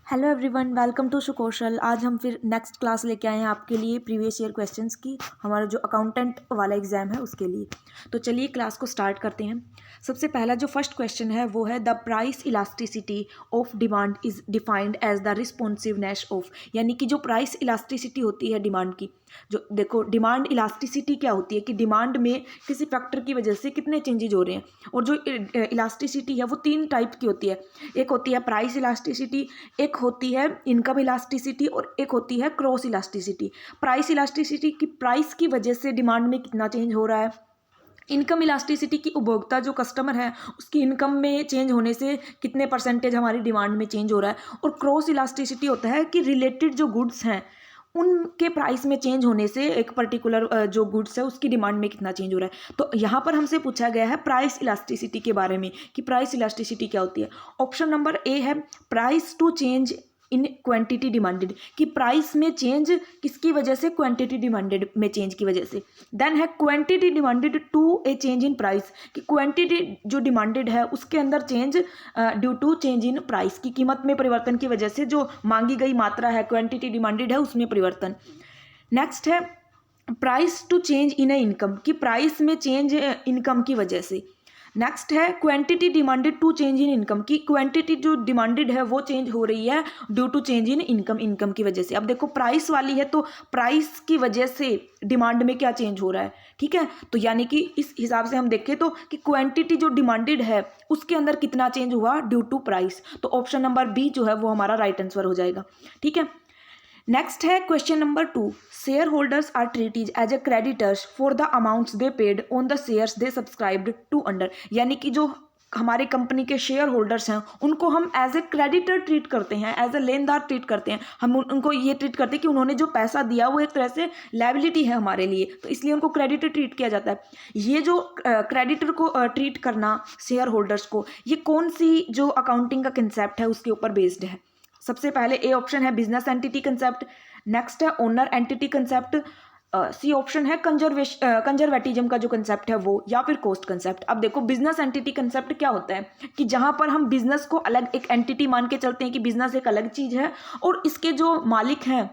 Hello everyone, welcome to Sukaushal. आज हम फिर नेक्स्ट क्लास लेके आए हैं आपके लिए प्रीवियस ईयर क्वेश्चंस की, हमारा जो अकाउंटेंट वाला एग्जाम है उसके लिए। तो चलिए क्लास को स्टार्ट करते हैं। सबसे पहला जो फर्स्ट क्वेश्चन है वो है the price elasticity of demand is defined as the responsiveness of, यानी कि जो प्राइस इलास्टिसिटी होती है डिमांड की, जो देखो डिमांड इलास्टिसिटी क्या होती है कि डिमांड में किसी फैक्टर की वजह से कितने चेंजेज हो रहे हैं। और जो इलास्टिसिटी है वो तीन टाइप की होती है। एक होती है प्राइस इलास्टिसिटी, एक होती है इनकम इलास्टिसिटी और एक होती है क्रॉस इलास्टिसिटी। प्राइस इलास्टिसिटी की प्राइस की वजह से डिमांड में कितना चेंज हो रहा है। इनकम इलास्टिसिटी की उपभोक्ता जो कस्टमर है उसकी इनकम में चेंज होने से कितने परसेंटेज हमारी डिमांड में चेंज हो रहा है। और क्रॉस इलास्टिसिटी होता है कि रिलेटेड जो गुड्स हैं उनके प्राइस में चेंज होने से एक पर्टिकुलर जो गुड्स है उसकी डिमांड में कितना चेंज हो रहा है। तो यहाँ पर हमसे पूछा गया है प्राइस इलास्टिसिटी के बारे में कि प्राइस इलास्टिसिटी क्या होती है। ऑप्शन नंबर ए है price to change in quantity demanded, कि प्राइस में चेंज किसकी वजह से, क्वांटिटी डिमांडेड में चेंज की वजह से। देन है quantity demanded to a change in price, कि क्वांटिटी जो डिमांडेड है उसके अंदर change due to change in price, की कीमत में परिवर्तन की वजह से जो मांगी गई मात्रा है क्वांटिटी डिमांडेड है उसमें परिवर्तन। नेक्स्ट है price to change in a income, कि प्राइस में चेंज इनकम की वजह से। नेक्स्ट है quantity demanded to change in income, की क्वांटिटी जो डिमांडेड है वो चेंज हो रही है due to change in income, income की वजह से। अब देखो प्राइस वाली है तो प्राइस की वजह से डिमांड में क्या चेंज हो रहा है, ठीक है। तो यानी कि इस हिसाब से हम देखें तो कि क्वांटिटी जो डिमांडेड है उसके अंदर कितना चेंज हुआ ड्यू टू प्राइस। तो ऑप्शन नंबर बी जो है वो हमारा राइट आंसर हो जाएगा, ठीक है। नेक्स्ट है question number 2, shareholders are treated as a creditors for the amounts they paid on the shares they subscribed to under, यानी कि जो हमारी कंपनी के शेयर होल्डर्स हैं उनको हम एज ए क्रेडिटर ट्रीट करते हैं, एज ए लेनदार ट्रीट करते हैं। हम उनको ये ट्रीट करते हैं कि उन्होंने जो पैसा दिया वो एक तरह से लायबिलिटी है हमारे लिए, तो इसलिए उनको क्रेडिटर ट्रीट किया जाता है। ये जो क्रेडिटर को ट्रीट करना शेयर होल्डर्स को, ये कौन सी जो अकाउंटिंग का कंसेप्ट है उसके ऊपर बेस्ड है। सबसे पहले ए ऑप्शन है बिजनेस एंटिटी कंसेप्ट, नेक्स्ट है owner entity concept, C option है कंजर्वेटिज्म का जो कंसेप्ट है वो, या फिर कॉस्ट कंसेप्ट। अब देखो बिजनेस एंटिटी कंसेप्ट क्या होता है कि जहां पर हम बिजनेस को अलग एक एंटिटी मान के चलते हैं कि बिजनेस एक अलग चीज है और इसके जो मालिक हैं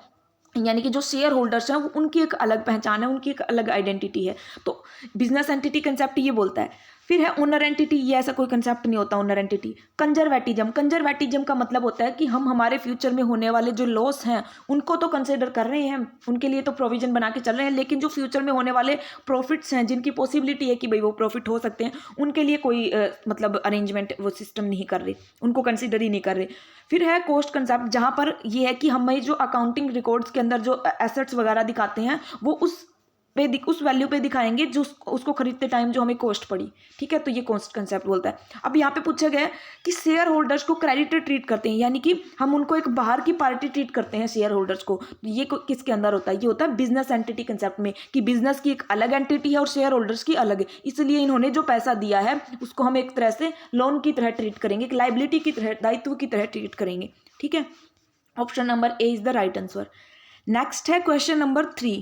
यानी कि जो शेयर होल्डर्स हैं उनकी एक अलग पहचान है, उनकी एक अलग आइडेंटिटी है। तो बिजनेस एंटिटी कंसेप्ट ये बोलता है। फिर है ओनर एंटिटी, ये ऐसा कोई कंसेप्ट नहीं होता ओनर एंटिटी। कंजर्वेटिज्म, कंजर्वेटिज्म का मतलब होता है कि हम हमारे फ्यूचर में होने वाले जो लॉस हैं उनको तो कंसिडर कर रहे हैं, उनके लिए तो प्रोविजन बना के चल रहे हैं, लेकिन जो फ्यूचर में होने वाले प्रॉफिट्स हैं जिनकी पॉसिबिलिटी है कि भाई वो प्रॉफिट हो सकते हैं, उनके लिए कोई मतलब अरेंजमेंट वो सिस्टम नहीं कर रहे, उनको कंसिडर ही नहीं कर रहे। फिर है कॉस्ट कंसेप्ट, जहाँ पर ये है कि हमें जो अकाउंटिंग रिकॉर्ड्स के अंदर जो एसेट्स वगैरह दिखाते हैं वो उस वैल्यू पे दिखाएंगे जो उसको खरीदते टाइम जो हमें कॉस्ट पड़ी, ठीक है। तो ये कॉस्ट कंसेप्ट बोलता है। अब यहाँ पे पूछा गया है कि शेयर होल्डर्स को क्रेडिटर ट्रीट करते हैं, यानी कि हम उनको एक बाहर की पार्टी ट्रीट करते हैं शेयर होल्डर्स को। ये किसके अंदर होता है, ये होता है बिजनेस एंटिटी कंसेप्ट में, कि बिजनेस की एक अलग एंटिटी है और शेयर होल्डर्स की अलग है, इसलिए इन्होंने जो पैसा दिया है उसको हम एक तरह से लोन की तरह ट्रीट करेंगे, एक लाइबिलिटी की तरह, दायित्व की तरह ट्रीट करेंगे, ठीक है। Option number A is the right answer. Next है question number 3,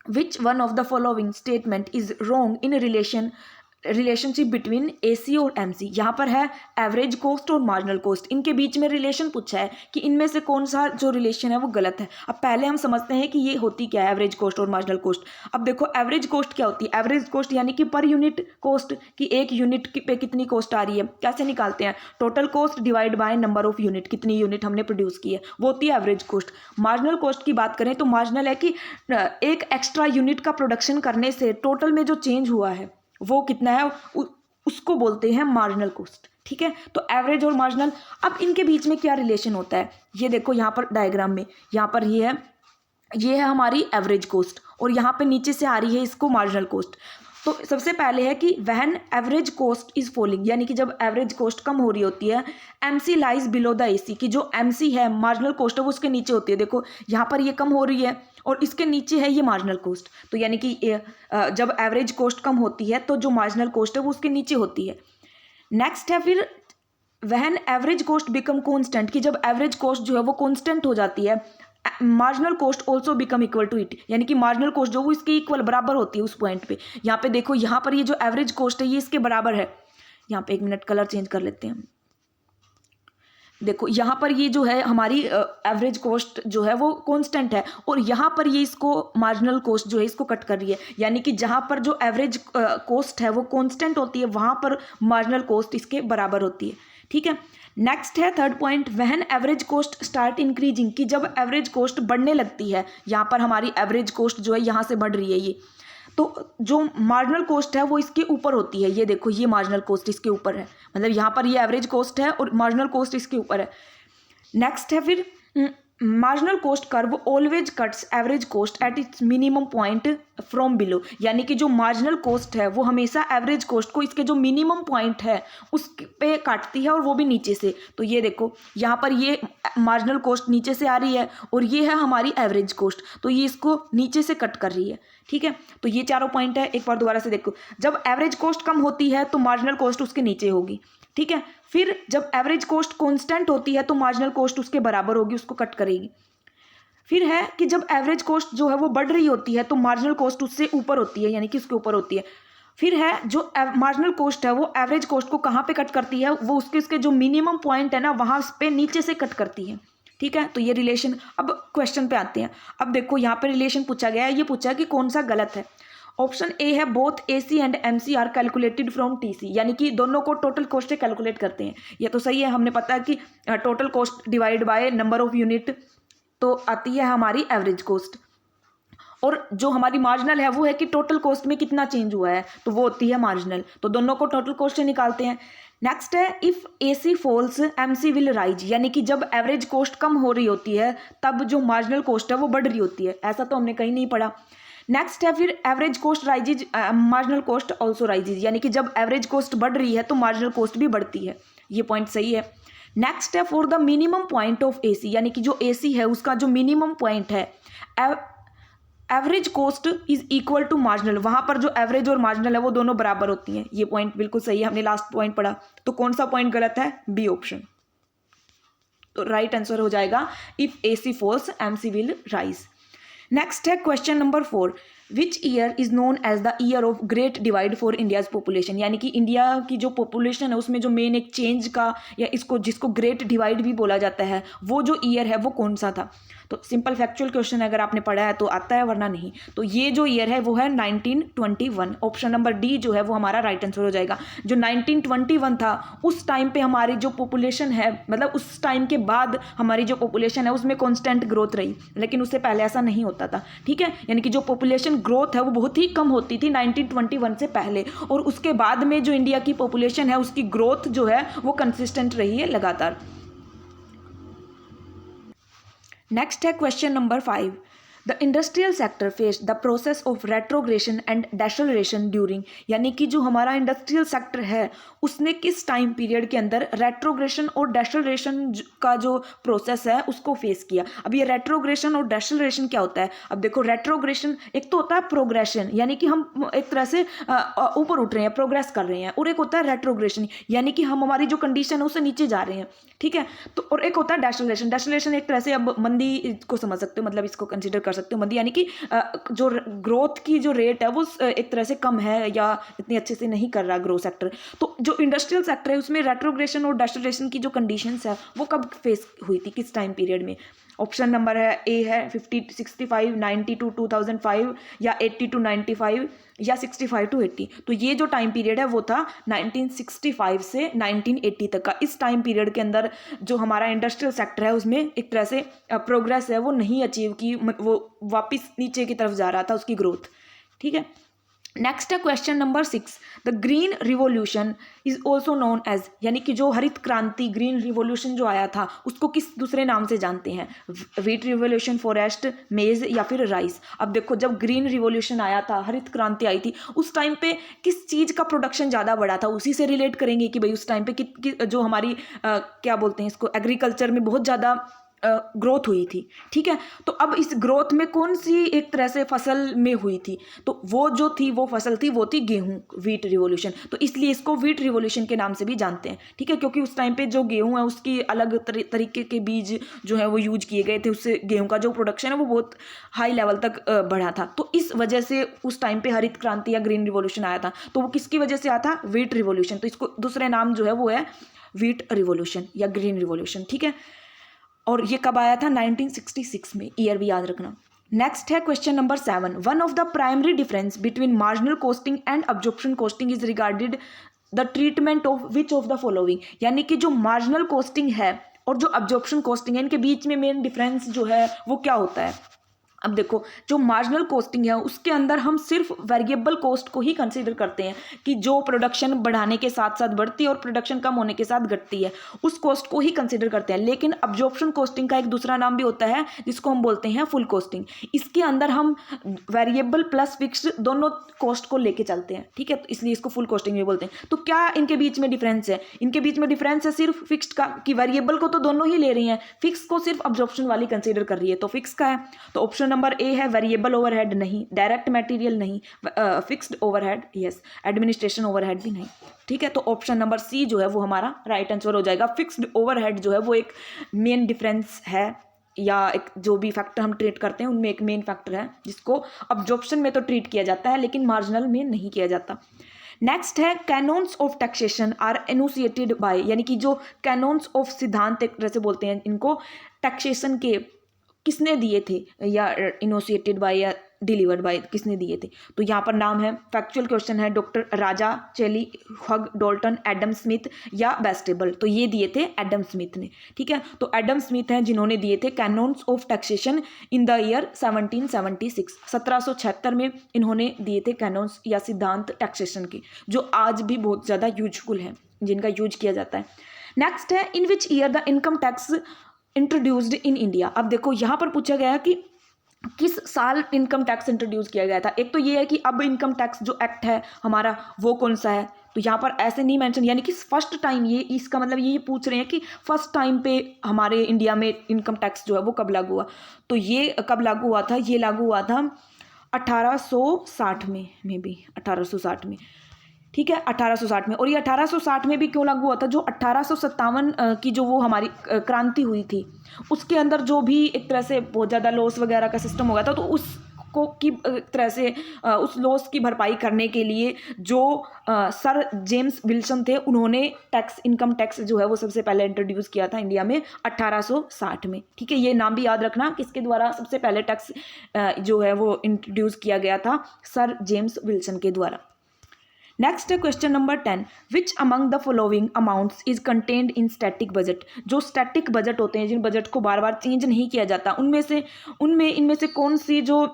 which one of the following statement is wrong in relationship between AC और MC। यहाँ पर है एवरेज कॉस्ट और मार्जिनल कॉस्ट, इनके बीच में रिलेशन पूछा है कि इनमें से कौन सा जो रिलेशन है वो गलत है। अब पहले हम समझते हैं कि ये होती क्या है एवरेज कॉस्ट और मार्जिनल कॉस्ट। अब देखो एवरेज कॉस्ट क्या होती है, एवरेज कॉस्ट यानी कि पर यूनिट कॉस्ट, की एक यूनिट पे कितनी कॉस्ट आ रही है, कैसे निकालते हैं, total cost divide by number of unit, कितनी यूनिट हमने प्रोड्यूस की है, वो होती है एवरेज कॉस्ट। मार्जिनल कॉस्ट की बात करें तो मार्जिनल है कि एक एक्स्ट्रा यूनिट का प्रोडक्शन करने से टोटल में जो चेंज हुआ है वो कितना है, उसको बोलते हैं मार्जिनल कॉस्ट, ठीक है। तो एवरेज और मार्जिनल, अब इनके बीच में क्या रिलेशन होता है, ये देखो यहाँ पर डायग्राम में, यहाँ पर ये है हमारी एवरेज कॉस्ट और यहाँ पे नीचे से आ रही है इसको मार्जिनल कॉस्ट। तो सबसे पहले है कि when average cost is falling, यानी कि जब एवरेज कॉस्ट कम हो रही होती है, MC lies below the AC, की जो MC है मार्जिनल कॉस्ट है वो उसके नीचे होती है। देखो यहाँ पर ये कम हो रही है और इसके नीचे है ये मार्जिनल कॉस्ट, तो यानी कि जब एवरेज कॉस्ट कम होती है तो जो मार्जिनल कॉस्ट है वो उसके नीचे होती है। नेक्स्ट है फिर when average cost become constant, की जब एवरेज कॉस्ट जो है वो कॉन्स्टेंट हो जाती है, marginal cost also become equal to it, यानी कि मार्जिनल कॉस्ट जो वो इसके इक्वल बराबर होती है उस पॉइंट पे। यहाँ पे देखो यहाँ पर ये जो एवरेज कॉस्ट है ये इसके बराबर है। यहाँ पे एक मिनट कलर चेंज कर लेते हैं। देखो यहाँ पर ये जो है हमारी एवरेज कॉस्ट जो है वो कांस्टेंट है, और यहाँ पर ये इसको मार्जिनल कॉस्ट जो है इसको कट कर रही है, यानी कि जहाँ पर जो एवरेज कॉस्ट है वो कांस्टेंट होती है वहाँ पर मार्जिनल कॉस्ट इसके बराबर होती है। ठीक है, नेक्स्ट है third point, when average cost start increasing, कि जब एवरेज कॉस्ट बढ़ने लगती है, यहाँ पर हमारी एवरेज कॉस्ट जो है यहाँ से बढ़ रही है ये, तो जो मार्जिनल कॉस्ट है वो इसके ऊपर होती है। ये देखो ये मार्जिनल कॉस्ट इसके ऊपर है, मतलब यहाँ पर ये एवरेज कॉस्ट है और मार्जिनल कॉस्ट इसके ऊपर है। नेक्स्ट है फिर marginal cost curve always cuts average cost at its minimum point from below, यानी कि जो मार्जिनल कॉस्ट है वो हमेशा एवरेज कॉस्ट को इसके जो मिनिमम पॉइंट है उस पे काटती है, और वो भी नीचे से। तो ये देखो यहाँ पर ये मार्जिनल कॉस्ट नीचे से आ रही है और ये है हमारी एवरेज कॉस्ट, तो ये इसको नीचे से कट कर रही है। ठीक है, तो ये चारों पॉइंट है। एक बार दोबारा से देखो, जब एवरेज कॉस्ट कम होती है तो मार्जिनल कॉस्ट उसके नीचे होगी। ठीक है, फिर जब एवरेज कॉस्ट कांस्टेंट होती है तो मार्जिनल कॉस्ट उसके बराबर होगी, उसको कट करेगी। फिर है कि जब एवरेज कॉस्ट जो है वो बढ़ रही होती है तो मार्जिनल कॉस्ट उससे ऊपर होती है, यानी कि उसके ऊपर होती है। फिर है जो मार्जिनल कॉस्ट है वो एवरेज कॉस्ट को कहाँ पे कट करती है, वो उसके जो मिनिमम पॉइंट है ना वहाँ पे नीचे से कट करती है। ठीक है, तो ये रिलेशन। अब क्वेश्चन पे आते हैं। अब देखो यहाँ पे रिलेशन पूछा गया है, ये पूछा है कि कौन सा गलत है। ऑप्शन ए है both AC and MC are calculated from TC, यानी कि दोनों को टोटल कॉस्ट से कैलकुलेट करते हैं। ये तो सही है, हमने पता है कि total cost divide by number of unit तो आती है हमारी एवरेज कॉस्ट, और जो हमारी मार्जिनल है वो है कि टोटल कॉस्ट में कितना चेंज हुआ है, तो वो होती है मार्जिनल। तो दोनों को टोटल कॉस्ट से निकालते हैं। नेक्स्ट है if AC falls MC will rise, यानी कि जब एवरेज कॉस्ट कम हो रही होती है तब जो मार्जिनल कॉस्ट है वो बढ़ रही होती है। ऐसा तो हमने कहीं नहीं पढ़ा। नेक्स्ट है फिर average cost rises marginal cost also rises, यानी कि जब एवरेज कॉस्ट बढ़ रही है तो मार्जिनल कॉस्ट भी बढ़ती है। ये पॉइंट सही है। नेक्स्ट है for the minimum point of AC, यानी कि जो AC है उसका जो मिनिमम पॉइंट है average cost is equal to marginal, वहाँ पर जो एवरेज और मार्जिनल है वो दोनों बराबर होती हैं। ये पॉइंट बिल्कुल सही है, हमने लास्ट पॉइंट पढ़ा। तो कौन सा पॉइंट गलत है? B option. तो राइट आंसर हो जाएगा if AC falls MC will rise. Next है question number 4, which year is known as the year of great divide for India's population, यानी कि इंडिया की जो पॉपुलेशन है उसमें जो मेन एक चेंज का या इसको जिसको ग्रेट डिवाइड भी बोला जाता है वो जो ईयर है वो कौन सा था। तो सिंपल फैक्चुअल क्वेश्चन अगर आपने पढ़ा है तो आता है, वरना नहीं। तो ये जो ईयर है वो है 1921। ऑप्शन नंबर डी जो है वो हमारा राइट आंसर हो जाएगा। जो 1921 था उस टाइम पे हमारी जो पॉपुलेशन है, मतलब उस टाइम के बाद हमारी जो पॉपुलेशन है उसमें कॉन्स्टेंट ग्रोथ रही, लेकिन उससे पहले ऐसा नहीं होता था। ठीक है, यानी कि जो पॉपुलेशन ग्रोथ है वो बहुत ही कम होती थी 1921 से पहले, और उसके बाद में जो इंडिया की पॉपुलेशन है उसकी ग्रोथ जो है वो कंसिस्टेंट रही है लगातार। नेक्स्ट है question number 5, the industrial sector face the process of retrogression and deceleration during, यानी कि जो हमारा इंडस्ट्रियल सेक्टर है उसने किस टाइम पीरियड के अंदर रेट्रोग्रेशन और डेसलरेशन का जो प्रोसेस है उसको फेस किया। अब ये रेट्रोग्रेशन और डेसलरेशन क्या होता है? अब देखो, रेट्रोग्रेशन एक तो होता है प्रोग्रेशन, यानी कि हम एक तरह से ऊपर उठ रहे हैं, प्रोग्रेस कर रहे हैं, और एक होता है रेट्रोग्रेशन, यानी कि हम हमारी जो कंडीशन है उससे नीचे जा रहे हैं। ठीक है, तो और एक होता है डेसलरेशन। डेसलरेशन एक तरह से अब मंदी को समझ सकते हो, मतलब इसको कंसिडर कर सकते हो मंदी, यानी कि जो ग्रोथ की जो रेट है वो एक तरह से कम है या इतनी अच्छे से नहीं कर रहा ग्रोथ सेक्टर। तो जो इंडस्ट्रियल सेक्टर है उसमें रेट्रोग्रेशन और डेसलरेशन की जो कंडीशंस है वो कब फेस हुई थी, किस टाइम पीरियड में? ऑप्शन नंबर है ए है 50 65, 90 to 2005, या 80 to 95, या 65 to 80। तो ये जो टाइम पीरियड है वो था 1965 से 1980 तक का। इस टाइम पीरियड के अंदर जो हमारा इंडस्ट्रियल सेक्टर है उसमें एक तरह से प्रोग्रेस है वो नहीं अचीव की, वो वापस नीचे की तरफ जा रहा था उसकी ग्रोथ। ठीक है, नेक्स्ट है question number 6, the green revolution is also known as, यानी कि जो हरित क्रांति ग्रीन रिवॉल्यूशन जो आया था उसको किस दूसरे नाम से जानते हैं? व्हीट रिवॉल्यूशन, फॉरेस्ट, मेज, या फिर राइस। अब देखो, जब ग्रीन रिवॉल्यूशन आया था, हरित क्रांति आई थी, उस टाइम पे किस चीज़ का प्रोडक्शन ज़्यादा बढ़ा था, उसी से रिलेट करेंगे कि भाई उस टाइम पे जो हमारी क्या बोलते हैं इसको, एग्रीकल्चर में बहुत ज़्यादा ग्रोथ हुई थी। ठीक है, तो अब इस ग्रोथ में कौन सी एक तरह से फसल में हुई थी? तो वो जो थी वो फसल थी, वो थी गेहूं, व्हीट रिवॉल्यूशन। तो इसलिए इसको व्हीट रिवॉल्यूशन के नाम से भी जानते हैं। ठीक है, क्योंकि उस टाइम पे जो गेहूं है उसकी अलग तरीके के बीज जो है वो यूज किए गए थे, उससे गेहूं का जो प्रोडक्शन है वो बहुत हाई लेवल तक बढ़ा था। तो इस वजह से उस टाइम पे हरित क्रांति या ग्रीन रिवॉल्यूशन आया था। तो वो किसकी वजह से आया था? Wheat revolution. तो इसको दूसरे नाम जो है वो है व्हीट रिवॉल्यूशन या ग्रीन रिवॉल्यूशन, ठीक है। और ये कब आया था? 1966 में, ईयर भी याद रखना। नेक्स्ट है question number 7, one of the primary difference between marginal costing and absorption costing is regarded the treatment of which of the following, यानी कि जो मार्जिनल कॉस्टिंग है और जो अब्जॉर्प्शन कॉस्टिंग है, इनके बीच में मेन डिफरेंस जो है वो क्या होता है। अब देखो, जो मार्जिनल कॉस्टिंग है उसके अंदर हम सिर्फ वेरिएबल कॉस्ट को ही कंसीडर करते हैं कि जो प्रोडक्शन बढ़ाने के साथ साथ बढ़ती है और प्रोडक्शन कम होने के साथ घटती है, उस कॉस्ट को ही कंसीडर करते हैं। लेकिन अब्जॉर्प्शन कॉस्टिंग का एक दूसरा नाम भी होता है जिसको हम बोलते हैं फुल कॉस्टिंग। इसके अंदर हम वेरिएबल प्लस फिक्स्ड दोनों कॉस्ट को लेके चलते हैं, ठीक है, तो इसलिए इसको फुल कॉस्टिंग भी बोलते हैं। तो क्या इनके बीच में डिफरेंस है? इनके बीच में डिफरेंस है सिर्फ फिक्स्ड का, कि वेरिएबल को तो दोनों ही ले रही हैं, फिक्स को सिर्फ अब्जॉर्प्शन वाली कंसीडर कर रही है। तो फिक्स का है, तो ऑप्शन नंबर ए है वेरिएबल ओवरहेड नहीं, डायरेक्ट मटेरियल नहीं, fixed overhead yes, administration overhead भी नहीं, ठीक है। तो ऑप्शन नंबर सी जो है वो हमारा राइट आंसर हो जाएगा। फिक्स्ड ओवरहेड जो है वो एक मेन डिफरेंस है, या एक जो भी फैक्टर हम ट्रीट करते हैं उनमें एक मेन फैक्टर है जिसको अब्जॉर्प्शन में तो ट्रीट किया जाता है लेकिन मार्जिनल में नहीं किया जाता। नेक्स्ट है कैनोन्स ऑफ टैक्सेशन आर एनोसिएटेड बाय, यानी कि जो कैनोन्स ऑफ सिद्धांत एक तरह से बोलते हैं इनको, टैक्सेशन के किसने दिए थे, या इनोसिएटेड बाय या डिलीवर्ड बाय, किसने दिए थे। तो यहाँ पर नाम है, फैक्चुअल क्वेश्चन है, डॉक्टर राजा चेली, हग डोल्टन, एडम स्मिथ या बेस्टेबल। तो ये दिए थे एडम स्मिथ ने, ठीक है। तो एडम स्मिथ हैं जिन्होंने दिए थे canons of taxation in the year 1776, 1776 में इन्होंने दिए थे कैनोन्स या सिद्धांत टैक्सेशन के, जो आज भी बहुत ज़्यादा यूजफुल है, जिनका यूज किया जाता है। नेक्स्ट है in which year the income tax introduced in India. अब देखो यहाँ पर पूछा गया कि किस साल इनकम टैक्स इंट्रोड्यूस किया गया था। एक तो ये है कि अब इनकम टैक्स जो एक्ट है हमारा वो कौन सा है, तो यहाँ पर ऐसे नहीं मेंशन, यानी कि फर्स्ट टाइम, ये इसका मतलब ये पूछ रहे हैं कि फर्स्ट टाइम पे हमारे इंडिया में इनकम टैक्स जो है वो कब लागू हुआ। तो ये कब लागू हुआ था? ये लागू हुआ था 1860 में भी 1860 में, ठीक है, 1860 में। और ये 1860 में भी क्यों लागू हुआ था? जो 1857 की जो वो हमारी क्रांति हुई थी उसके अंदर जो भी एक तरह से बहुत ज़्यादा लॉस वगैरह का सिस्टम हो गया था, तो उसको की तरह से उस लॉस की भरपाई करने के लिए जो सर जेम्स विल्सन थे उन्होंने इनकम टैक्स जो है वो सबसे पहले इंट्रोड्यूस किया था इंडिया में 1860 में, ठीक है। ये नाम भी याद रखना, किसके द्वारा सबसे पहले टैक्स जो है वो इंट्रोड्यूस किया गया था, सर जेम्स विल्सन के द्वारा। नेक्स्ट है question number 10, which among the following amounts is contained in static budget. जो स्टैटिक बजट होते हैं, जिन बजट को बार बार चेंज नहीं किया जाता, इनमें से कौन सी जो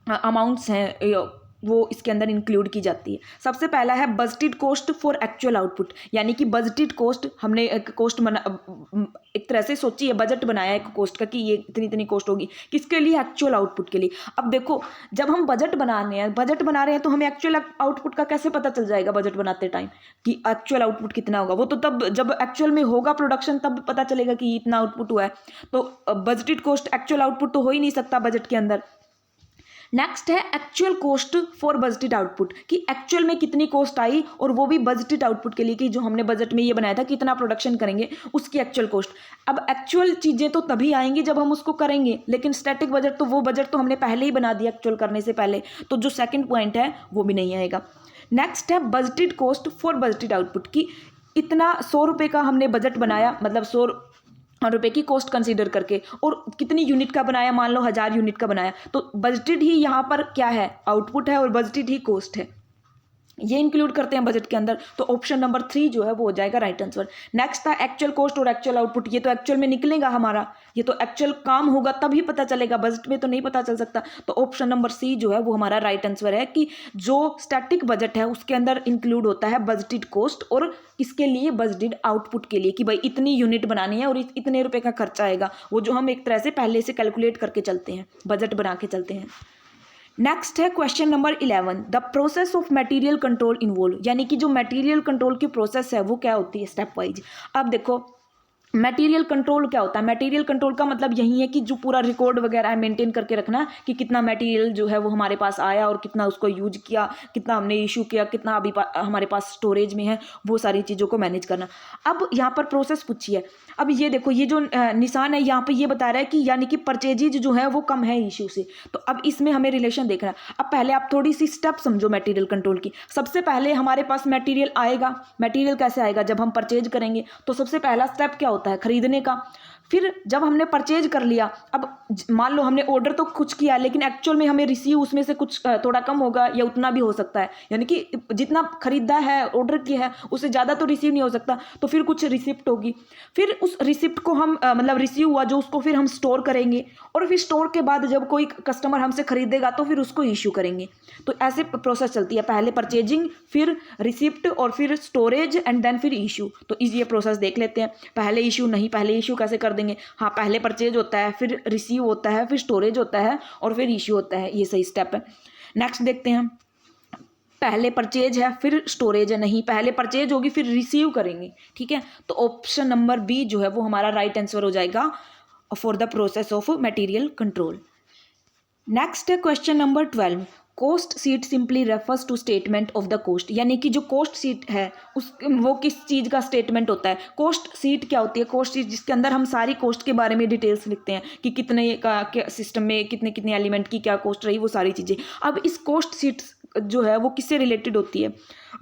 अमाउंट्स हैं वो इसके अंदर इंक्लूड की जाती है। सबसे पहला है budgeted cost for actual output, यानी कि बजटेड कॉस्ट, हमने एक कॉस्ट एक तरह से सोची है, बजट बनाया एक कॉस्ट का कि ये इतनी कॉस्ट होगी, किसके लिए? एक्चुअल आउटपुट के लिए। अब देखो, जब हम बजट बना रहे हैं तो हमें एक्चुअल आउटपुट का कैसे पता चल जाएगा बजट बनाते टाइम कि एक्चुअल आउटपुट कितना होगा? वो तो तब जब एक्चुअल में होगा प्रोडक्शन तब पता चलेगा कि इतना आउटपुट हुआ है। तो बजटेड कॉस्ट एक्चुअल आउटपुट तो हो ही नहीं सकता बजट के अंदर। नेक्स्ट है actual cost for budgeted output, कि एक्चुअल में कितनी कॉस्ट आई और वो भी बजटेड आउटपुट के लिए, कि जो हमने बजट में ये बनाया था कितना प्रोडक्शन करेंगे उसकी एक्चुअल कॉस्ट। अब एक्चुअल चीज़ें तो तभी आएंगी जब हम उसको करेंगे, लेकिन स्टैटिक बजट तो वो बजट तो हमने पहले ही बना दिया एक्चुअल करने से पहले, तो जो सेकंड पॉइंट है वो भी नहीं आएगा। नेक्स्ट है budgeted cost for budgeted output, कि इतना 100 रुपये का हमने बजट बनाया, मतलब 100 रुपये की कॉस्ट कंसीडर करके, और कितनी यूनिट का बनाया, मान लो 1000 यूनिट का बनाया, तो बजटेड ही यहाँ पर क्या है? आउटपुट है, और बजटेड ही कॉस्ट है, ये इंक्लूड करते हैं बजट के अंदर। तो ऑप्शन नंबर 3 जो है वो हो जाएगा राइट आंसर। नेक्स्ट था एक्चुअल कॉस्ट और एक्चुअल आउटपुट, ये तो एक्चुअल में निकलेगा हमारा, ये तो एक्चुअल काम होगा तभी पता चलेगा, बजट में तो नहीं पता चल सकता। तो ऑप्शन नंबर सी जो है वो हमारा राइट आंसर है, कि जो स्टैटिक बजट है उसके अंदर इंक्लूड होता है बजटेड कॉस्ट, और किसके लिए? बजटेड आउटपुट के लिए, कि भाई इतनी यूनिट बनानी है और इतने रुपये का खर्चा आएगा, वो जो हम एक तरह से पहले से कैलकुलेट करके चलते हैं, बजट बना के चलते हैं। नेक्स्ट है question number 11, the process of material control involve, यानी कि जो मटेरियल कंट्रोल की प्रोसेस है वो क्या होती है स्टेप वाइज। अब देखो, मटेरियल कंट्रोल क्या होता है? मटेरियल कंट्रोल का मतलब यही है कि जो पूरा रिकॉर्ड वगैरह है मेंटेन करके रखना कि कितना मटेरियल जो है वो हमारे पास आया और कितना उसको यूज किया, कितना हमने इशू किया, कितना अभी हमारे पास स्टोरेज में है, वो सारी चीज़ों को मैनेज करना। अब यहाँ पर प्रोसेस पूछी है। अब ये देखो, ये जो निशान है यहाँ पे ये बता रहा है कि यानी कि परचेजेज जो है वो कम है इशू से। तो अब इसमें हमें रिलेशन देखना है। अब पहले आप थोड़ी सी स्टेप समझो मटेरियल कंट्रोल की। सबसे पहले हमारे पास मटेरियल आएगा। मटेरियल कैसे आएगा? जब हम परचेज करेंगे तो सबसे पहला स्टेप क्या होता है? खरीदने का। फिर जब हमने परचेज कर लिया, अब मान लो हमने ऑर्डर तो कुछ किया लेकिन एक्चुअल में हमें रिसीव उसमें से कुछ थोड़ा कम होगा या उतना भी हो सकता है, यानी कि जितना खरीदा है, ऑर्डर किया है, उससे ज़्यादा तो रिसीव नहीं हो सकता, तो फिर कुछ रिसिप्ट होगी। फिर उस रिसिप्ट को हम मतलब रिसीव हुआ जो, उसको फिर हम स्टोर करेंगे और फिर स्टोर के बाद जब कोई कस्टमर हमसे खरीदेगा तो फिर उसको इशू करेंगे। तो ऐसे प्रोसेस चलती है, पहले परचेजिंग, फिर रिसिप्ट और फिर स्टोरेज एंड देन फिर इशू। तो ये प्रोसेस देख लेते हैं। पहले इशू नहीं, पहले इशू कैसे कर देंगे? हाँ, पहले परचेज होता है, फिर रिसीव होता है, फिर स्टोरेज होता है और फिर इशू होता है। ये सही स्टेप है। नेक्स्ट देखते हैं। पहले परचेज है फिर स्टोरेज है, नहीं, पहले परचेज होगी फिर रिसीव करेंगे। ठीक है, तो ऑप्शन नंबर बी जो है वो हमारा राइट आंसर हो जाएगा for the process of material control. Next है question number 12। Cost sheet simply refers to statement of the cost, यानी कि जो कॉस्ट शीट है उस वो किस चीज़ का स्टेटमेंट होता है? कॉस्ट शीट क्या होती है? कॉस्ट शीट जिसके अंदर हम सारी कॉस्ट के बारे में डिटेल्स लिखते हैं कि कितने का सिस्टम में कितने कितने एलिमेंट की क्या कॉस्ट रही, वो सारी चीज़ें। अब इस कॉस्ट शीट जो है वो किससे रिलेटेड होती है?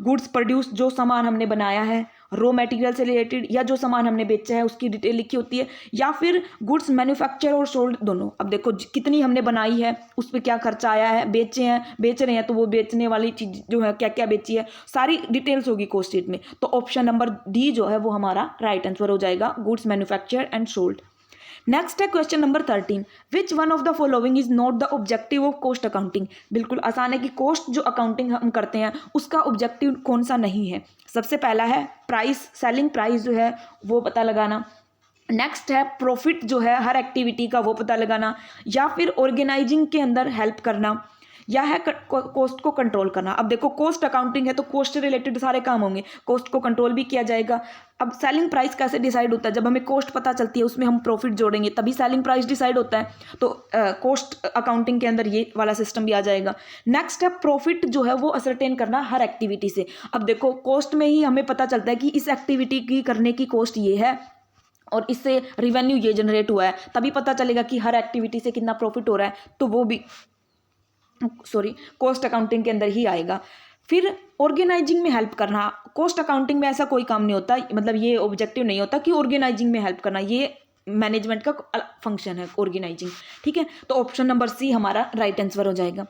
गुड्स प्रोड्यूस, जो सामान हमने बनाया है, रॉ मटेरियल से रिलेटेड, या जो सामान हमने बेचा है उसकी डिटेल लिखी होती है, या फिर गुड्स मैन्युफैक्चर और सोल्ड, दोनों। अब देखो कितनी हमने बनाई है, उस पर क्या खर्चा आया है, बेच रहे हैं तो वो बेचने वाली चीज़ जो है क्या क्या बेची है, सारी डिटेल्स होगी कॉस्ट शीट में। तो ऑप्शन नंबर डी जो है वो हमारा राइट आंसर हो जाएगा, goods manufacture and sold. Next है question number 13। Which one of the following is not the objective of cost accounting? बिल्कुल आसान है कि कॉस्ट जो अकाउंटिंग हम करते हैं उसका ऑब्जेक्टिव कौन सा नहीं है। सबसे पहला है प्राइस, सेलिंग प्राइस जो है वो पता लगाना। नेक्स्ट है प्रॉफिट जो है हर एक्टिविटी का वो पता लगाना, या फिर ऑर्गेनाइजिंग के अंदर हेल्प करना, या है कॉस्ट को कंट्रोल करना। अब देखो कॉस्ट अकाउंटिंग है तो कॉस्ट से रिलेटेड सारे काम होंगे, कॉस्ट को कंट्रोल भी किया जाएगा। अब सेलिंग प्राइस कैसे डिसाइड होता है? जब हमें कॉस्ट पता चलती है उसमें हम प्रॉफिट जोड़ेंगे तभी सेलिंग प्राइस डिसाइड होता है। तो कॉस्ट अकाउंटिंग के अंदर ये वाला सिस्टम भी आ जाएगा। नेक्स्ट है प्रॉफिट जो है वो असरटेन करना हर एक्टिविटी से। अब देखो कॉस्ट में ही हमें पता चलता है कि इस एक्टिविटी की करने की कॉस्ट ये है और इससे रिवेन्यू ये जनरेट हुआ है, तभी पता चलेगा कि हर एक्टिविटी से कितना प्रॉफिट हो रहा है, तो वो भी कॉस्ट अकाउंटिंग के अंदर ही आएगा। फिर ऑर्गेनाइजिंग में हेल्प करना, कॉस्ट अकाउंटिंग में ऐसा कोई काम नहीं होता, मतलब ये ऑब्जेक्टिव नहीं होता कि ऑर्गेनाइजिंग में हेल्प करना, ये मैनेजमेंट का फंक्शन है ऑर्गेनाइजिंग। ठीक है, तो ऑप्शन नंबर सी हमारा राइट आंसर हो जाएगा।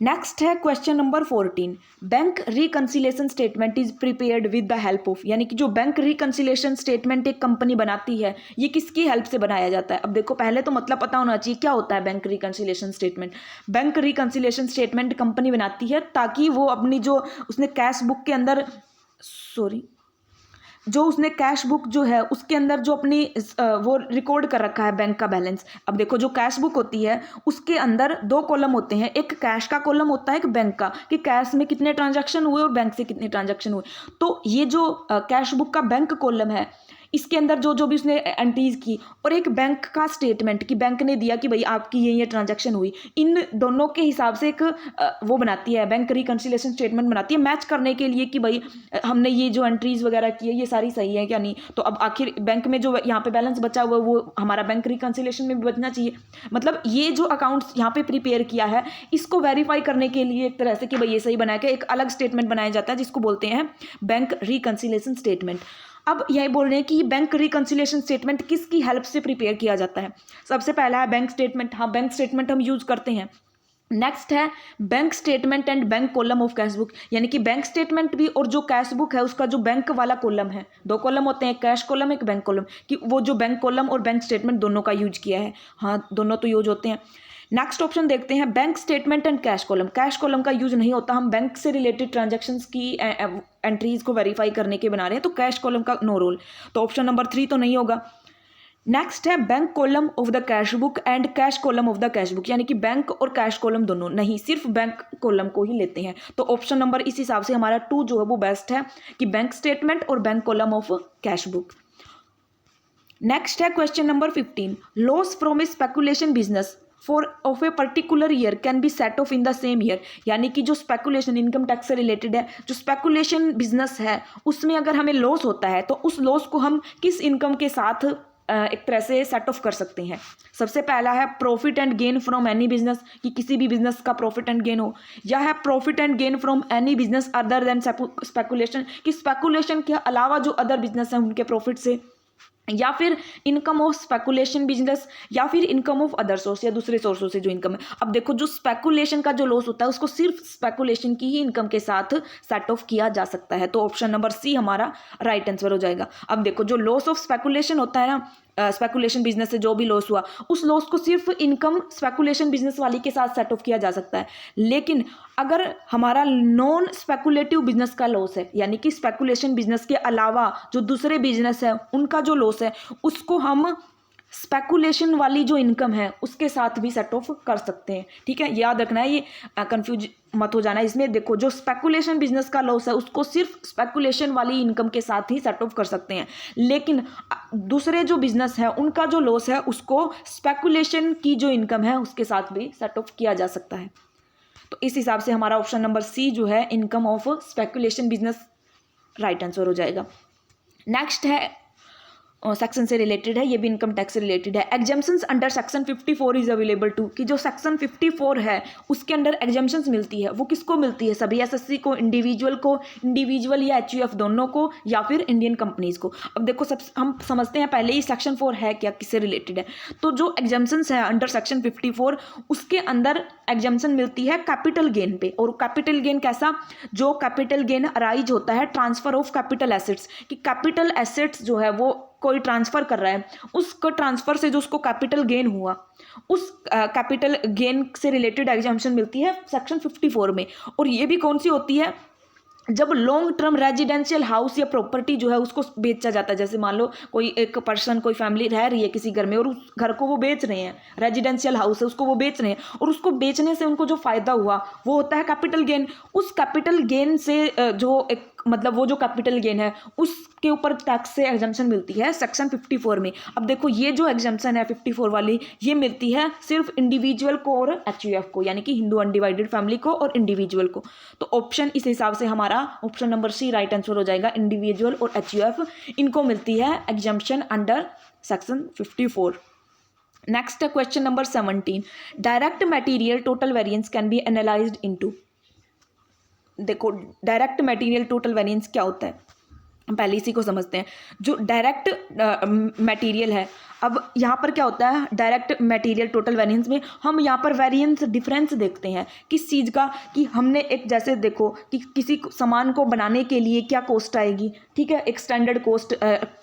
नेक्स्ट है question number 14। Bank reconciliation statement is prepared with the help of, यानी कि जो बैंक रिकंसिलेशन स्टेटमेंट एक कंपनी बनाती है ये किसकी हेल्प से बनाया जाता है? अब देखो पहले तो मतलब पता होना चाहिए क्या होता है bank reconciliation statement. Bank reconciliation statement company बनाती है ताकि वो अपनी जो उसने कैश बुक के अंदर जो उसने कैश बुक जो है उसके अंदर जो अपनी वो रिकॉर्ड कर रखा है बैंक का बैलेंस। अब देखो जो कैश बुक होती है उसके अंदर दो कॉलम होते हैं, एक कैश का कॉलम होता है, एक बैंक का, कि कैश में कितने ट्रांजैक्शन हुए और बैंक से कितने ट्रांजैक्शन हुए। तो ये जो कैश बुक का बैंक कॉलम है इसके अंदर जो जो भी उसने एंट्रीज की, और एक बैंक का स्टेटमेंट कि बैंक ने दिया कि भाई आपकी ये ट्रांजैक्शन हुई, इन दोनों के हिसाब से एक वो बनाती है, बैंक रिकंसिलेशन स्टेटमेंट बनाती है मैच करने के लिए कि भाई हमने ये जो एंट्रीज वगैरह की है ये सारी सही है क्या नहीं। तो अब आखिर बैंक में जो यहाँ पे बैलेंस बचा हुआ है वो हमारा बैंक रिकंसिलेशन में भी बचना चाहिए। मतलब ये जो अकाउंट्स यहाँ पे प्रिपेयर किया है इसको वेरीफाई करने के लिए एक तरह से कि भाई ये सही बनाया, एक अलग स्टेटमेंट बनाया जाता है जिसको बोलते हैं बैंक रिकंसिलेशन स्टेटमेंट। अब यही बोल रहे हैं कि बैंक रिकंसिलेशन स्टेटमेंट किसकी हेल्प से प्रिपेयर किया जाता है? सबसे पहला है बैंक स्टेटमेंट। हाँ, बैंक स्टेटमेंट हम यूज करते हैं। नेक्स्ट है bank statement and bank column of cash book, यानी कि बैंक स्टेटमेंट भी और जो कैश बुक है उसका जो बैंक वाला कॉलम है, दो कॉलम होते हैं, कैश कॉलम एक बैंक कॉलम, कि वो जो बैंक कॉलम और बैंक स्टेटमेंट दोनों का यूज किया है। हाँ, दोनों तो यूज होते हैं। नेक्स्ट ऑप्शन देखते हैं bank statement and cash column. Cash column का यूज नहीं होता, हम बैंक से रिलेटेड ट्रांजैक्शंस की एंट्रीज को वेरीफाई करने के बना रहे हैं, तो कैश कॉलम का नो रोल, तो ऑप्शन नंबर 3 तो नहीं होगा। नेक्स्ट है bank column of the cash book and cash column of the cash book, यानी कि बैंक और कैश कॉलम दोनों नहीं, सिर्फ बैंक कॉलम को ही लेते हैं। तो ऑप्शन नंबर इस हिसाब से हमारा 2 जो है वो बेस्ट है कि बैंक स्टेटमेंट और bank column of cash book. Next है question number 15, loss from a speculation business for of a particular year can be set off in the same year. यानी कि जो स्पेकुलेशन इनकम टैक्स से related है, जो speculation business है उसमें अगर हमें लॉस होता है तो उस लॉस को हम किस इनकम के साथ एक तरह से सेट ऑफ कर सकते हैं। सबसे पहला है profit and gain from any business, कि किसी भी बिजनेस का प्रॉफिट एंड गेन हो, या है profit and gain from any business other than speculation, कि स्पेकुलेशन के अलावा जो अदर बिजनेस हैं उनके प्रॉफिट से, या फिर इनकम ऑफ स्पेकुलेशन बिजनेस, या फिर इनकम ऑफ अदर सोर्स या दूसरे सोर्सों से जो इनकम है। अब देखो जो स्पेकुलेशन का जो लॉस होता है उसको सिर्फ स्पेकुलेशन की ही इनकम के साथ सेट ऑफ किया जा सकता है, तो ऑप्शन नंबर सी हमारा राइट आंसर हो जाएगा। अब देखो जो लॉस ऑफ स्पेकुलेशन होता है ना, स्पेकुलेशन बिजनेस से जो भी लॉस हुआ उस लॉस को सिर्फ इनकम स्पेकुलेशन बिजनेस वाली के साथ सेट ऑफ किया जा सकता है। लेकिन अगर हमारा नॉन स्पेकुलेटिव बिजनेस का लॉस है, यानी कि स्पेकुलेशन बिजनेस के अलावा जो दूसरे बिजनेस है उनका जो लॉस है उसको हम स्पेकुलेशन वाली जो इनकम है उसके साथ भी सेट ऑफ कर सकते हैं। ठीक है, याद रखना है, ये कंफ्यूज मत हो जाना इसमें। देखो जो स्पेकुलेशन बिजनेस का लॉस है उसको सिर्फ स्पेकुलेशन वाली इनकम के साथ ही सेट ऑफ कर सकते हैं, लेकिन दूसरे जो बिजनेस है उनका जो लॉस है उसको स्पेकुलेशन की जो इनकम है उसके साथ भी सेट ऑफ किया जा सकता है। तो इस हिसाब से हमारा ऑप्शन नंबर सी जो है income of speculation business right answer हो जाएगा। नेक्स्ट है सेक्शन से रिलेटेड है, ये भी इनकम टैक्स से रिलेटेड है। Exemptions under section 54 is available to, कि जो सेक्शन 54 है उसके अंडर एग्जाम्पशंस मिलती है, वो किसको मिलती है? सभी एसएससी को, इंडिविजुअल या एचयूएफ दोनों को, या फिर इंडियन कंपनीज को। अब देखो सब हम समझते हैं पहले ही सेक्शन 4 है क्या, किससे रिलेटेड है। तो जो एग्जाम्पशंस है अंडर सेक्शन 54 उसके अंदर एग्जाम्पशन मिलती है कैपिटल गेन पे। और कैपिटल गेन कैसा? जो कैपिटल गेन अराइज होता है ट्रांसफर ऑफ कैपिटल एसेट्स, कि कैपिटल एसेट्स जो है वो कोई ट्रांसफर कर रहा है, उसको ट्रांसफर से जो उसको कैपिटल गेन हुआ उस कैपिटल गेन से रिलेटेड एग्जाम्पशन मिलती है सेक्शन 54 में। और ये भी कौन सी होती है? जब लॉन्ग टर्म रेजिडेंशियल हाउस या प्रॉपर्टी जो है उसको बेचा जाता है। जैसे मान लो कोई एक पर्सन, कोई फैमिली रह रही है किसी घर में और उस घर को वो बेच रहे हैं, रेजिडेंशियल हाउस है उसको वो बेच रहे हैं, और उसको बेचने से उनको जो फायदा हुआ वो होता है कैपिटल गेन। उस कैपिटल गेन से जो एक मतलब वो जो कैपिटल गेन है उसके ऊपर टैक्स से एग्जाम्पशन मिलती है सेक्शन 54 में। अब देखो ये जो एग्जाम्पशन है 54 वाली, ये मिलती है सिर्फ इंडिविजुअल को और एचयूएफ को, यानी कि हिंदू अनडिवाइडेड फैमिली को और इंडिविजुअल को। तो ऑप्शन इस हिसाब से हमारा option number C right answer हो जाएगा। इंडिविजुअल और एचयूएफ इनको मिलती है exemption under section 54। Next question number 17, direct material total variance can be analysed into. देखो डायरेक्ट मटेरियल टोटल वेरिएंस क्या होता है, पहले इसी को समझते हैं। जो डायरेक्ट मटेरियल है, अब यहाँ पर क्या होता है डायरेक्ट मटेरियल टोटल वेरिएंस में हम यहाँ पर वेरिएंस डिफरेंस देखते हैं किस चीज़ का, कि हमने एक जैसे देखो कि किसी सामान को बनाने के लिए क्या कॉस्ट आएगी, ठीक है, एक स्टैंडर्ड कॉस्ट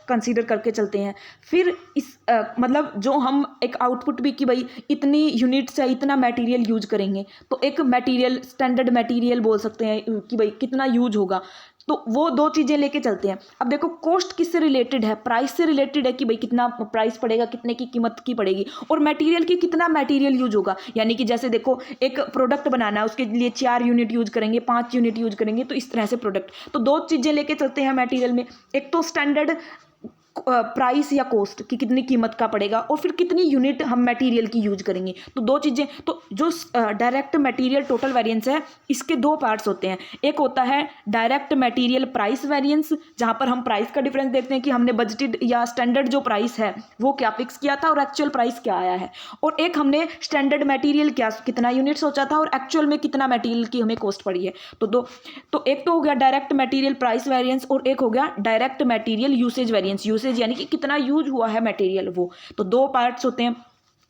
कंसीडर करके चलते हैं। फिर इस मतलब जो हम एक आउटपुट भी कि भाई इतनी यूनिट से इतना मटेरियल यूज करेंगे, तो एक मटेरियल स्टैंडर्ड मटेरियल बोल सकते हैं कि भाई कितना यूज होगा, तो वो दो चीज़ें लेके चलते हैं। अब देखो कॉस्ट किससे रिलेटेड है? प्राइस से रिलेटेड है कि भाई कितना प्राइस पड़ेगा, कितने की कीमत की पड़ेगी, और मटेरियल की कितना मटेरियल यूज होगा। यानी कि जैसे देखो एक प्रोडक्ट बनाना है उसके लिए 4 यूनिट यूज करेंगे, 5 यूनिट यूज करेंगे, तो इस तरह से प्रोडक्ट, तो दो चीज़ें लेके चलते हैं मटेरियल में, एक तो स्टैंडर्ड प्राइस या कॉस्ट कि कितनी कीमत का पड़ेगा, और फिर कितनी यूनिट हम मटेरियल की यूज करेंगे, तो दो चीज़ें। तो जो डायरेक्ट मटेरियल टोटल वेरिएंस है इसके दो पार्ट्स होते हैं। एक होता है डायरेक्ट मटेरियल प्राइस वेरिएंस, जहाँ पर हम प्राइस का डिफरेंस देखते हैं कि हमने बजटेड या स्टैंडर्ड जो प्राइस है वो क्या फिक्स किया था और एक्चुअल प्राइस क्या आया है, और एक हमने स्टैंडर्ड मटेरियल क्या कितना यूनिट सोचा था और एक्चुअल में कितना मटेरियल की हमें कॉस्ट पड़ी है। तो एक तो हो गया डायरेक्ट मटेरियल प्राइस वेरिएंस, और एक हो गया डायरेक्ट मटेरियल यूसेज वेरिएंस, यानी कि कितना यूज हुआ है मटेरियल, वो तो दो पार्ट्स होते हैं।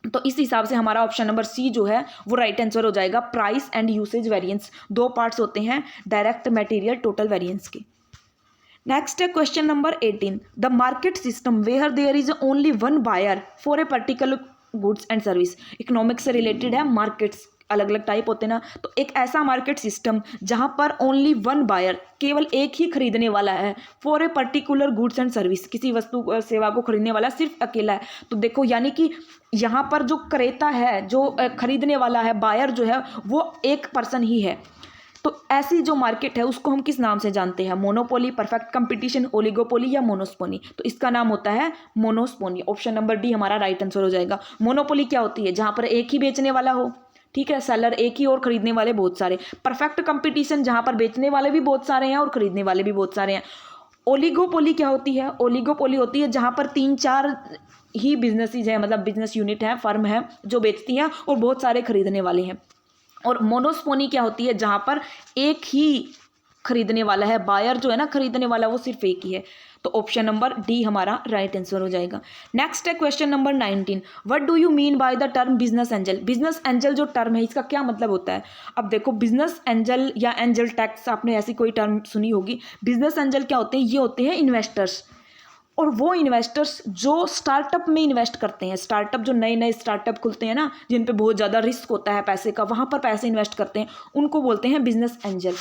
तो इस हिसाब से हमारा ऑप्शन नंबर सी जो है वो राइट आंसर हो जाएगा। प्राइस एंड यूसेज वेरिएंस दो पार्ट्स होते हैं डायरेक्ट मटेरियल टोटल वेरिएंस के। नेक्स्ट है question number 18, the market system where there is only one buyer for a particular goods and service. Economics से रिलेटेड है, markets अलग अलग टाइप होते हैं ना, तो एक ऐसा मार्केट सिस्टम जहां पर ओनली वन बायर, केवल एक ही खरीदने वाला है, for a particular goods and service, किसी वस्तु सेवा को खरीदने वाला सिर्फ अकेला है। तो देखो यानी कि यहाँ पर जो क्रेता है, जो खरीदने वाला है, बायर जो है वो एक पर्सन ही है। तो ऐसी जो मार्केट है उसको हम किस नाम से जानते हैं? मोनोपोली, परफेक्ट कंपटीशन, ओलिगोपोली या मोनोस्पोनी? तो इसका नाम होता है मोनोस्पोनी। ऑप्शन नंबर डी हमारा राइट आंसर हो जाएगा। मोनोपोली क्या होती है? जहां पर एक ही बेचने वाला हो, ठीक है, सेलर एक ही और खरीदने वाले बहुत सारे। परफेक्ट कंपटीशन जहां पर बेचने वाले भी बहुत सारे हैं और खरीदने वाले भी बहुत सारे हैं। ओलिगोपोली क्या होती है? ओलिगोपोली होती है जहां पर 3-4 ही बिजनेसेस हैं, मतलब बिजनेस यूनिट है, फर्म है जो बेचती हैं और बहुत सारे खरीदने वाले हैं। और मोनोस्पोनी क्या होती है? जहां पर एक ही खरीदने वाला है, बायर जो है ना, खरीदने वाला वो सिर्फ एक ही है। तो ऑप्शन नंबर डी हमारा राइट आंसर हो जाएगा। नेक्स्ट है question number 19, what do you mean by the term business angel? Business angel जो टर्म है इसका क्या मतलब होता है? अब देखो, बिजनेस एंजल या एंजल टैक्स, आपने ऐसी कोई टर्म सुनी होगी। बिजनेस एंजल क्या होते हैं? ये होते हैं इन्वेस्टर्स, और वो इन्वेस्टर्स जो स्टार्टअप में इन्वेस्ट करते हैं। स्टार्टअप जो नए नए स्टार्टअप खुलते हैं ना, जिन पे बहुत ज़्यादा रिस्क होता है पैसे का, वहाँ पर पैसे इन्वेस्ट करते हैं, उनको बोलते हैं बिजनेस एंजल।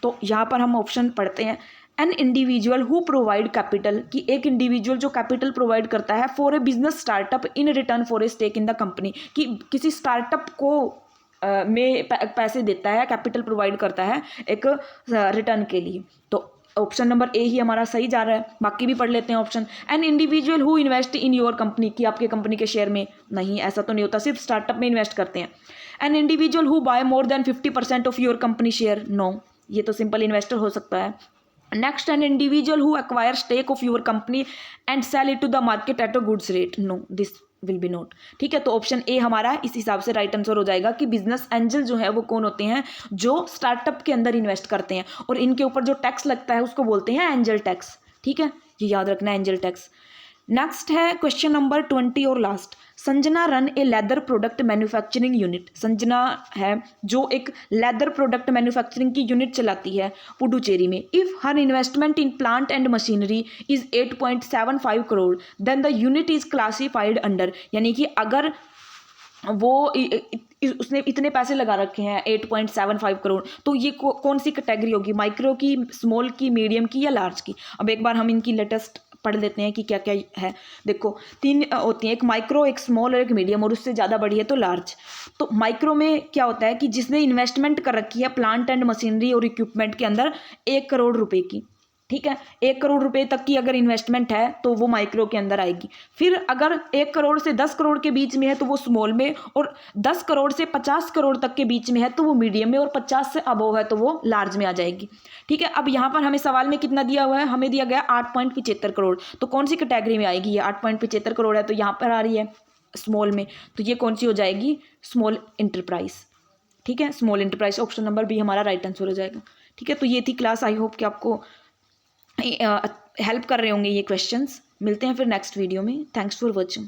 तो यहाँ पर हम ऑप्शन पढ़ते हैं, an individual who provide capital, कि एक इंडिविजुअल जो कैपिटल प्रोवाइड करता है for a business startup in return for a stake in the company, कि किसी स्टार्टअप को में पैसे देता है, कैपिटल प्रोवाइड करता है एक रिटर्न के लिए। तो ऑप्शन नंबर ए ही हमारा सही जा रहा है। बाकी भी पढ़ लेते हैं option. N individual who invest in your company, कि आपके कंपनी के शेयर में, नहीं ऐसा तो नहीं होता, सिर्फ स्टार्टअप में इन्वेस्ट करते हैं। An individual who buy more than 50% of your company share, no, ये तो सिंपल इन्वेस्टर हो सकता है। Next, an individual who acquire stake of your company and sell it to the market at a goods rate, no, this will be not. ठीक है, तो option A हमारा इस हिसाब से राइट आंसर हो जाएगा कि बिजनेस एंजल जो है वो कौन होते हैं? जो स्टार्टअप के अंदर इन्वेस्ट करते हैं, और इनके ऊपर जो टैक्स लगता है उसको बोलते हैं एंजल टैक्स। ठीक है, ये याद रखना है, एंजल टैक्स। नेक्स्ट है क्वेश्चन नंबर 20 और last, Sanjana run a leather product manufacturing unit. Sanjana है जो एक लेदर प्रोडक्ट मैन्युफैक्चरिंग की यूनिट चलाती है पुडुचेरी में। If her investment in plant and machinery is 8.75 crore then the unit is classified under, यानी कि अगर वो उसने इतने पैसे लगा रखे हैं 8.75 करोड़, तो ये कौन सी कैटेगरी होगी? माइक्रो की, स्मॉल की, मीडियम की या लार्ज की? अब एक बार हम इनकी लेटेस्ट पढ़ लेते हैं कि क्या क्या है। देखो, 3 होती हैं, एक माइक्रो, एक स्मॉल और एक मीडियम, और उससे ज़्यादा बड़ी है तो लार्ज। तो माइक्रो में क्या होता है कि जिसने इन्वेस्टमेंट कर रखी है प्लांट एंड मशीनरी और इक्विपमेंट के अंदर 1 करोड़ रुपए की, ठीक है, 1 करोड़ रुपए तक की अगर इन्वेस्टमेंट है तो वो माइक्रो के अंदर आएगी। फिर अगर 1 करोड़ से 10 करोड़ के बीच में है तो वो स्मॉल में, और 10 करोड़ से 50 करोड़ तक के बीच में है तो वो मीडियम में, और 50 से अबव है तो वो लार्ज में आ जाएगी। ठीक है, अब यहाँ पर हमें सवाल में कितना दिया हुआ है? हमें दिया गया 8.75 करोड़। तो कौन सी कैटेगरी में आएगी? ये 8.75 करोड़ है तो यहाँ पर आ रही है स्मॉल में, तो ये कौन सी हो जाएगी? Small enterprise. ठीक है, small enterprise, option number B हमारा राइट आंसर हो जाएगा। ठीक है, तो ये थी क्लास। आई होप कि आपको हेल्प कर रहे होंगे ये क्वेश्चंस। मिलते हैं फिर नेक्स्ट वीडियो में। Thanks for watching.